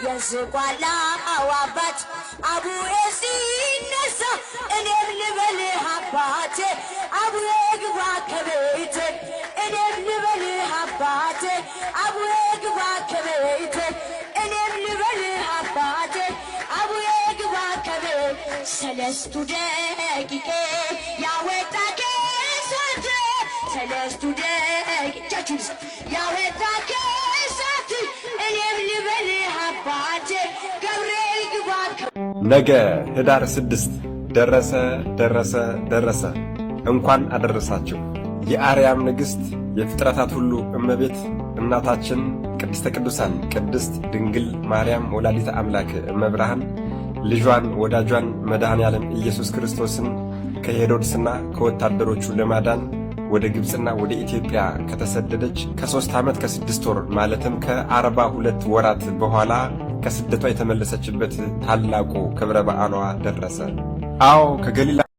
የዝቋላ አዋባት አቡዬ ሲነሳ እኔም ልበልህ አባቴ አቡዬ ግባ ከቤቴ እኔም ልበልህ አባቴ አቡዬ ግባ ከቤቴ እኔም ልበልህ አባቴ አቡዬ ግባ ከቤቴ ሰለስቱ ደቂቄ ያወጣ ከእሳት ሰለስቱ ደቂቄ ያወጣ ከእሳት እኔም ልበልህ አባቴ ገብርኤል ግባ ነገ ህዳር 6 ደረሰ። እንኳን አደረሳችሁ። የአርያም ንግሥት የፍጥረታት ሁሉ እመቤት እናታችን ቅድስተ ቅዱሳን ቅድስት ድንግል ማርያም ወላዲተ አምላክ እመብርሃን ልጇን ወዳጇን መድኃኔ ዓለም ኢየሱስ ክርስቶስን ከሄሮድስና ከወታደሮቹ ለማዳን ወደ ግብፅና ወደ ኢትዮጵያ ከተሰደደች ከ3 ዓመት ከ6 ወር ማለትም ከ42 ወራት በኋላ ከስደቷ የተመለሰችበት ታላቁ ክብረ በዓሏ ደረሰ። አዎ ከገሊላ